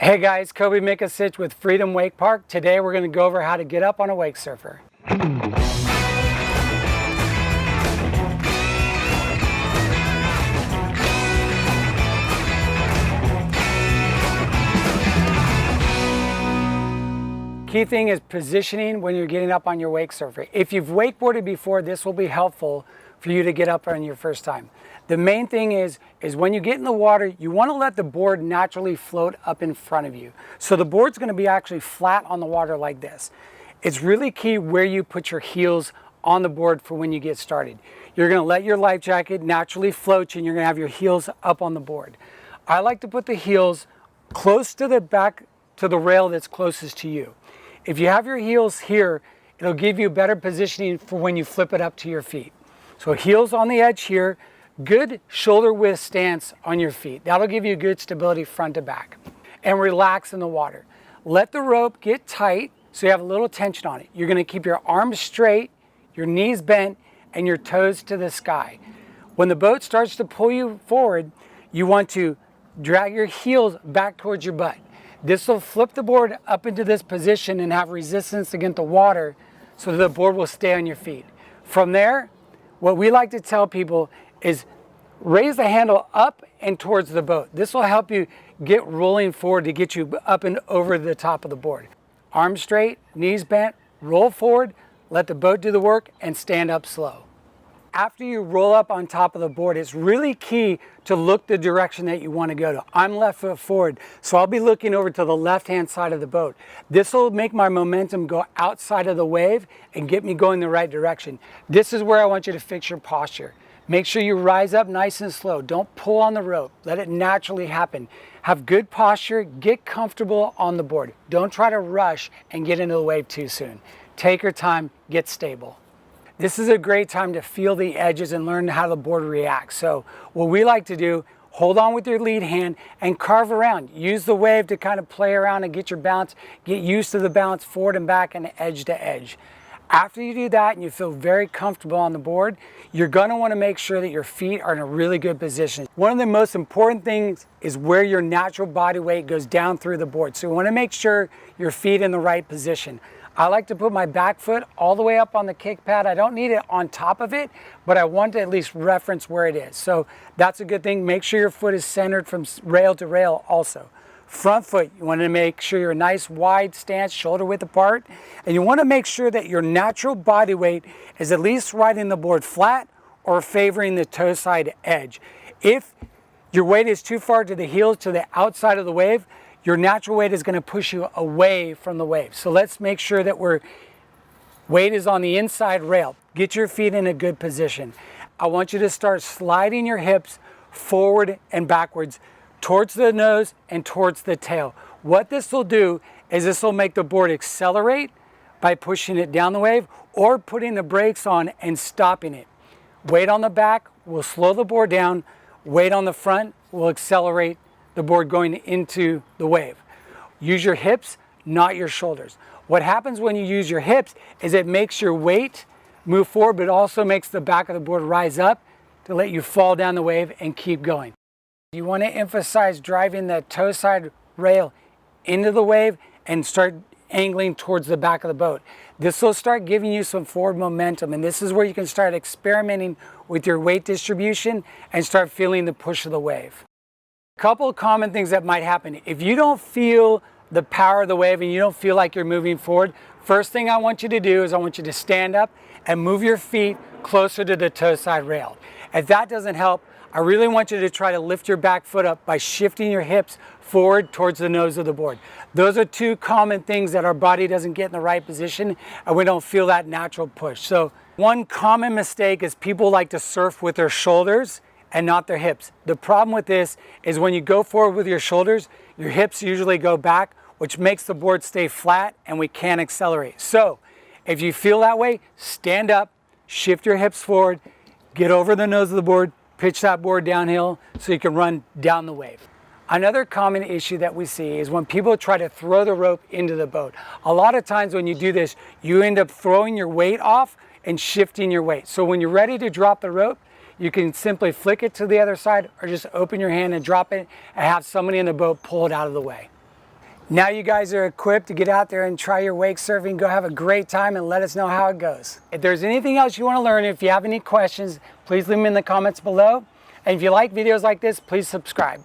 Hey guys, Kobe Mikasich with Freedom Wake Park. Today we're going to go over how to get up on a wake surfer. Key thing is positioning when you're getting up on your wake surfer. If you've wakeboarded before, this will be helpful for you to get up on your first time. The main thing is when you get in the water, you want to let the board naturally float up in front of you. So the board's going to be actually flat on the water like this. It's really key where you put your heels on the board for when you get started. You're going to let your life jacket naturally float you and you're going to have your heels up on the board. I like to put the heels close to the back, to the rail that's closest to you. If you have your heels here, it'll give you better positioning for when you flip it up to your feet. So heels on the edge here, good shoulder width stance on your feet. That'll give you good stability front to back. And relax in the water. Let the rope get tight so you have a little tension on it. You're going to keep your arms straight, your knees bent, and your toes to the sky. When the boat starts to pull you forward, you want to drag your heels back towards your butt. This will flip the board up into this position and have resistance against the water so that the board will stay on your feet. From there, what we like to tell people is raise the handle up and towards the boat. This will help you get rolling forward to get you up and over the top of the board. Arms straight, knees bent, roll forward, let the boat do the work, and stand up slow. After you roll up on top of the board, it's really key to look the direction that you want to go to. I'm left foot forward, so I'll be looking over to the left-hand side of the boat. This will make my momentum go outside of the wave and get me going the right direction. This is where I want you to fix your posture. Make sure you rise up nice and slow. Don't pull on the rope. Let it naturally happen. Have good posture. Get comfortable on the board. Don't try to rush and get into the wave too soon. Take your time. Get stable. This is a great time to feel the edges and learn how the board reacts. So what we like to do, hold on with your lead hand and carve around. Use the wave to kind of play around and get your balance. Get used to the balance forward and back and edge to edge. After you do that and you feel very comfortable on the board, you're going to want to make sure that your feet are in a really good position. One of the most important things is where your natural body weight goes down through the board. So you want to make sure your feet in the right position. I like to put my back foot all the way up on the kick pad. I don't need it on top of it, but I want to at least reference where it is. So that's a good thing. Make sure your foot is centered from rail to rail also. Front foot, you want to make sure you're a nice wide stance, shoulder width apart. And you want to make sure that your natural body weight is at least riding the board flat or favoring the toe side edge. If your weight is too far to the heels, to the outside of the wave, your natural weight is going to push you away from the wave. So let's make sure that weight is on the inside rail. Get your feet in a good position. I want you to start sliding your hips forward and backwards towards the nose and towards the tail. What this will do is this will make the board accelerate by pushing it down the wave or putting the brakes on and stopping it. Weight on the back will slow the board down. Weight on the front will accelerate the board going into the wave. Use your hips, not your shoulders. What happens when you use your hips is it makes your weight move forward, but also makes the back of the board rise up to let you fall down the wave and keep going. You want to emphasize driving that toe side rail into the wave and start angling towards the back of the boat. This will start giving you some forward momentum, and this is where you can start experimenting with your weight distribution and start feeling the push of the wave. A couple of common things that might happen. If you don't feel the power of the wave and you don't feel like you're moving forward, first thing I want you to do is I want you to stand up and move your feet closer to the toe side rail. If that doesn't help, I really want you to try to lift your back foot up by shifting your hips forward towards the nose of the board. Those are two common things that our body doesn't get in the right position and we don't feel that natural push. So one common mistake is people like to surf with their shoulders and not their hips. The problem with this is when you go forward with your shoulders, your hips usually go back, which makes the board stay flat and we can't accelerate. So if you feel that way, stand up, shift your hips forward, get over the nose of the board, pitch that board downhill so you can run down the wave. Another common issue that we see is when people try to throw the rope into the boat. A lot of times when you do this, you end up throwing your weight off and shifting your weight. So when you're ready to drop the rope, you can simply flick it to the other side or just open your hand and drop it and have somebody in the boat pull it out of the way. Now you guys are equipped to get out there and try your wake surfing. Go have a great time and let us know how it goes. If there's anything else you want to learn, if you have any questions, please leave them in the comments below. And if you like videos like this, please subscribe.